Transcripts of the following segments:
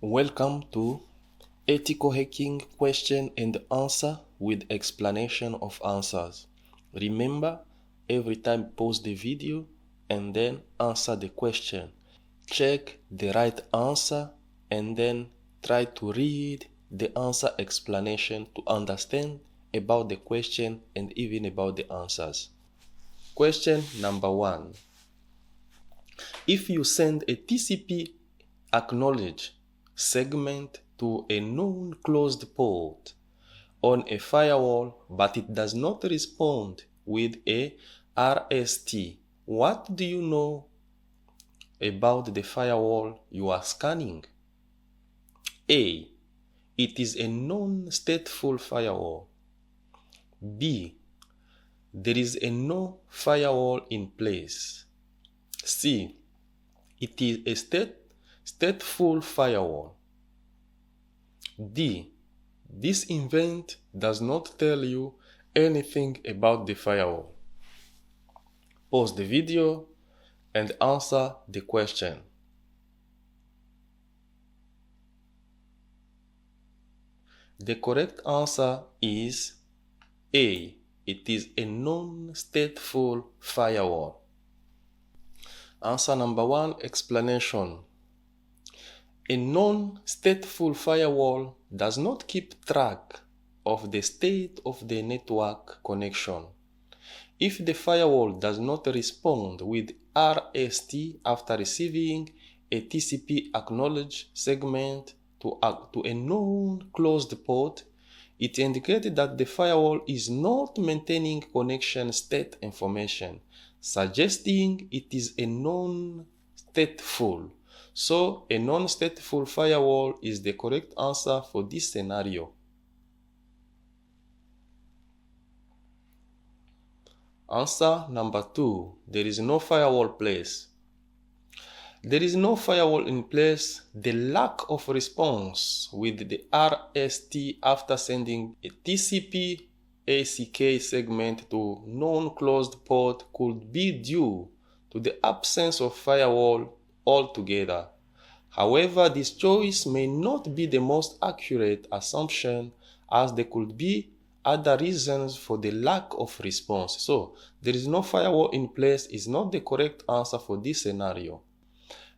Welcome to Ethical Hacking Question and Answer with explanation of answers. Remember, every time pause the video and then answer the question. Check the right answer and then try to read the answer explanation to understand about the question and even about the answers. Question number 1. If you send a TCP acknowledge segment to a known closed port on a firewall but it does not respond with a RST, what do you know about the firewall you are scanning? A. It is a non-stateful firewall. B. There is a no firewall in place. C. It is a stateful firewall. D. This event does not tell you anything about the firewall. Pause the video and answer the question. The correct answer is A. It is a non-stateful firewall. Answer number 1, explanation. A non-stateful firewall does not keep track of the state of the network connection. If the firewall does not respond with RST after receiving a TCP acknowledge segment to a known closed port, it indicates that the firewall is not maintaining connection state information, suggesting it is a non-stateful. So, a non-stateful firewall is the correct answer for this scenario. Answer number 2. There is no firewall place. There is no firewall in place. The lack of response with the RST after sending a TCP ACK segment to non-closed port could be due to the absence of firewall altogether. However, this choice may not be the most accurate assumption, as there could be other reasons for the lack of response. So, there is no firewall in place is not the correct answer for this scenario.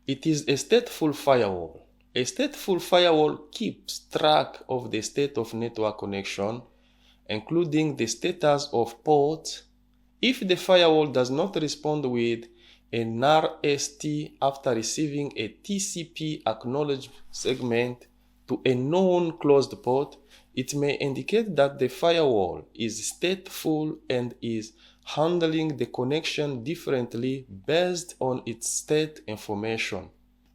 It is a stateful firewall. A stateful firewall keeps track of the state of network connection, including the status of ports. If the firewall does not respond with an RST after receiving a TCP acknowledge segment to a known closed port, it may indicate that the firewall is stateful and is handling the connection differently based on its state information.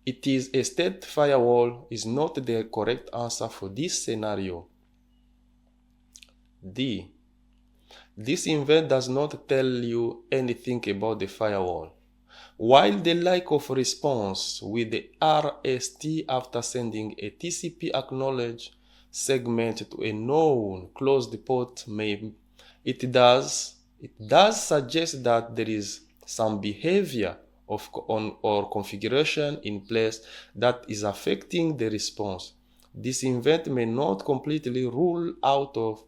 It is a state firewall is not the correct answer for this scenario. D. This event does not tell you anything about the firewall. While the lack of response with the RST after sending a TCP acknowledge segment to a known closed port it does suggest that there is some behavior or configuration in place that is affecting the response. This event may not completely rule out of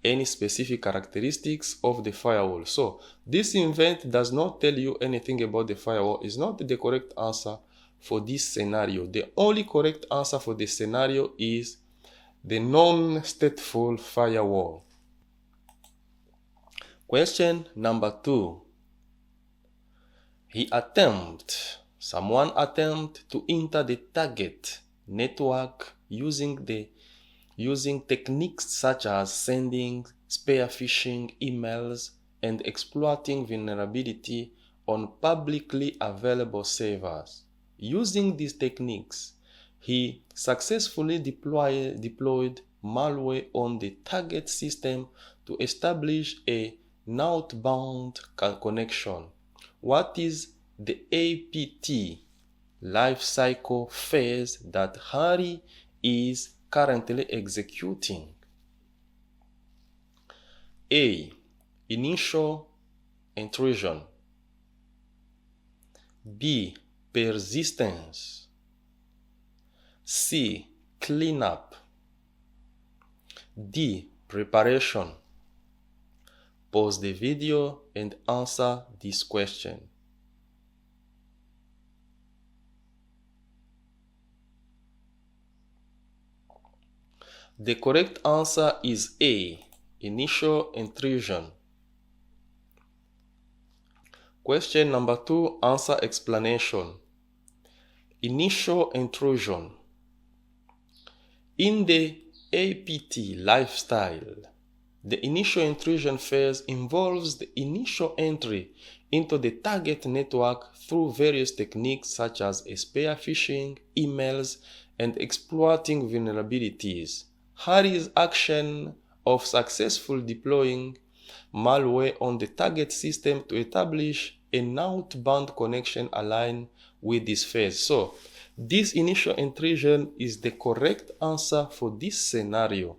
any specific characteristics of the firewall. So, this event does not tell you anything about the firewall is not the correct answer for this scenario. The only correct answer for this scenario is the non-stateful firewall. Question number 2. Someone attempt to enter the target network using techniques such as sending spear phishing emails and exploiting vulnerability on publicly available servers. Using these techniques, he successfully deployed malware on the target system to establish a outbound connection. What is the APT lifecycle phase that Harry is currently executing? A. Initial intrusion. B. Persistence. C. Cleanup. D. Preparation. Pause the video and answer this question. The correct answer is A. Initial intrusion. Question number 2, answer explanation. Initial intrusion. In the APT lifestyle, the initial intrusion phase involves the initial entry into the target network through various techniques such as spear phishing, emails, and exploiting vulnerabilities. Harry's action of successful deploying malware on the target system to establish an outbound connection aligned with this phase. So, this initial intrusion is the correct answer for this scenario.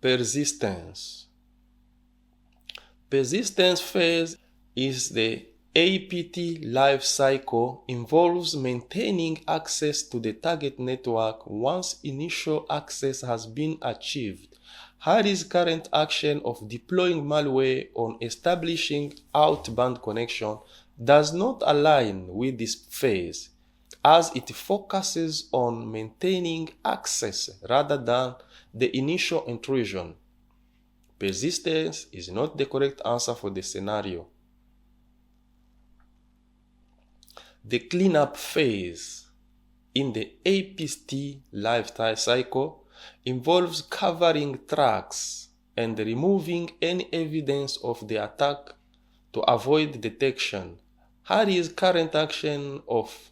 Persistence. Persistence phase is the APT life cycle, involves maintaining access to the target network once initial access has been achieved. Harry's current action of deploying malware on establishing outbound connection does not align with this phase, as it focuses on maintaining access rather than the initial intrusion. Persistence is not the correct answer for the scenario. The cleanup phase in the APT lifetime cycle involves covering tracks and removing any evidence of the attack to avoid detection. Harry's current action of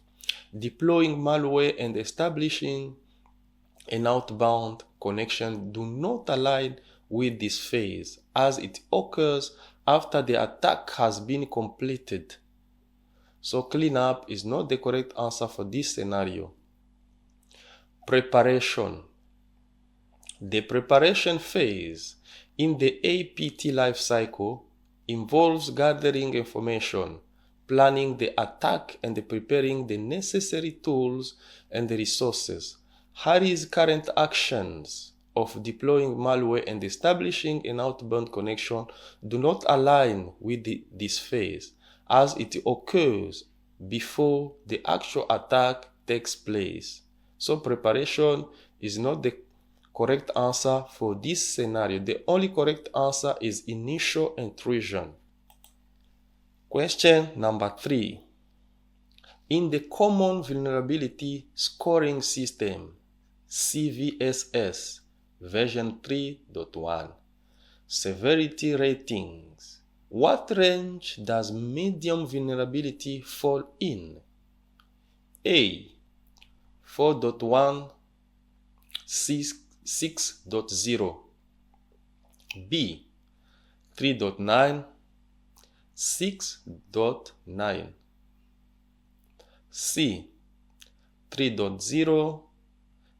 deploying malware and establishing an outbound connection do not align with this phase, as it occurs after the attack has been completed. So cleanup is not the correct answer for this scenario. Preparation. The preparation phase in the APT life cycle involves gathering information, planning the attack, and preparing the necessary tools and resources. Harry's current actions of deploying malware and establishing an outbound connection do not align with this phase, as it occurs before the actual attack takes place. So preparation is not the correct answer for this scenario. The only correct answer is initial intrusion. Question number 3. In the Common Vulnerability Scoring System, CVSS, version 3.1, severity ratings, what range does medium vulnerability fall in? A. 4.1 6.0, B. 3.9 6.9, C. 3.0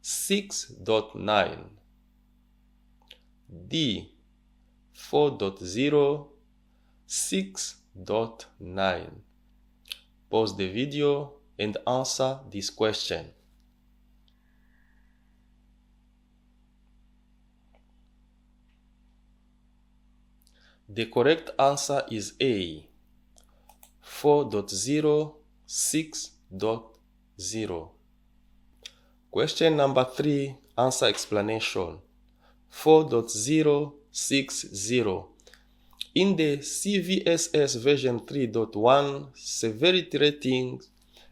6.9, D. 4.0 6.9. Pause the video and answer this question. The correct answer is A. 4.0 6.0. Question number 3, answer explanation. 4.0 6.0. In the CVSS version 3.1 severity ratings,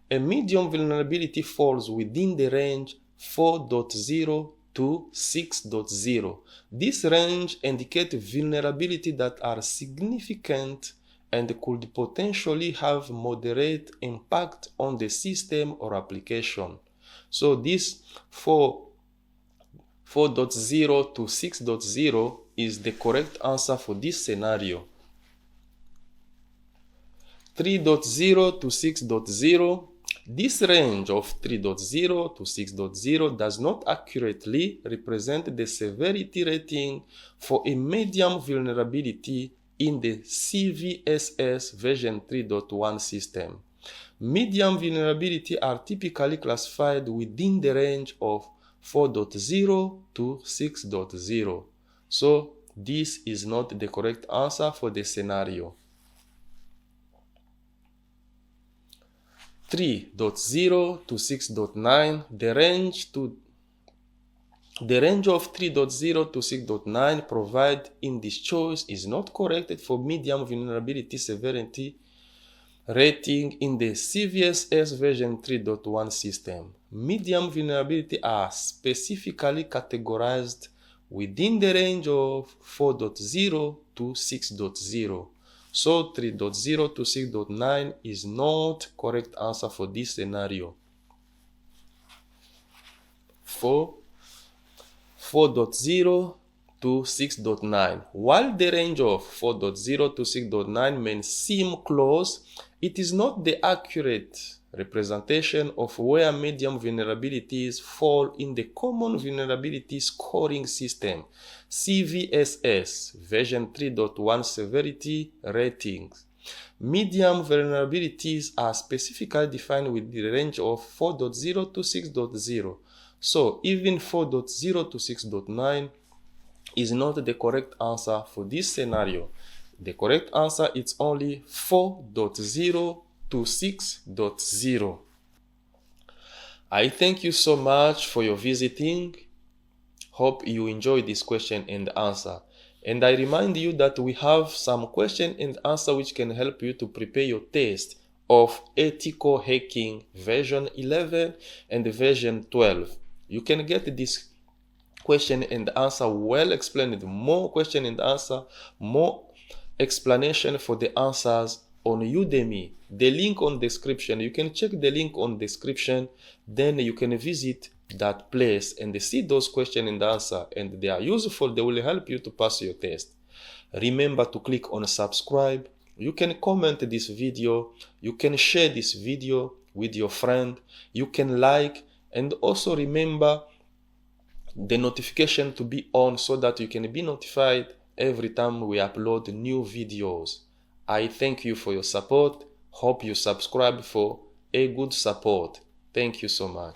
a medium vulnerability falls within the range 4.0 to 6.0. This range indicates vulnerabilities that are significant and could potentially have moderate impact on the system or application. So this 4.0 to 6.0 is the correct answer for this scenario. 3.0 to 6.0. This range of 3.0 to 6.0 does not accurately represent the severity rating for a medium vulnerability in the CVSS version 3.1 system. Medium vulnerability are typically classified within the range of 4.0 to 6.0. So this is not the correct answer for the scenario. 3.0 to 6.9, the range of 3.0 to 6.9 provided in this choice is not correct for medium vulnerability severity rating in the CVSS version 3.1 system. Medium vulnerability are specifically categorized within the range of 4.0 to 6.0. So 3.0 to 6.9 is not correct answer for this scenario. 4.0 to 6.9. While the range of 4.0 to 6.9 may seem close, it is not the accurate representation of where medium vulnerabilities fall in the Common Vulnerability Scoring System, CVSS, version 3.1 severity ratings. Medium vulnerabilities are specifically defined with the range of 4.0 to 6.0. So even 4.0 to 6.9 is not the correct answer for this scenario. The correct answer is only 4.0 to 6.0. I thank you so much for your visiting. Hope you enjoyed this question and answer. And I remind you that we have some question and answer which can help you to prepare your test of ethical hacking version 11 and version 12. You can get this question and answer well explained, more question and answer, more explanation for the answers on Udemy. The link on description, you can check the link on description, then you can visit that place and see those question and answer, and they are useful. They will help you to pass your test. Remember to click on subscribe. You can comment this video, you can share this video with your friend, you can like, and also remember the notification to be on so that you can be notified every time we upload new videos. I thank you for your support. Hope you subscribe for a good support. Thank you so much.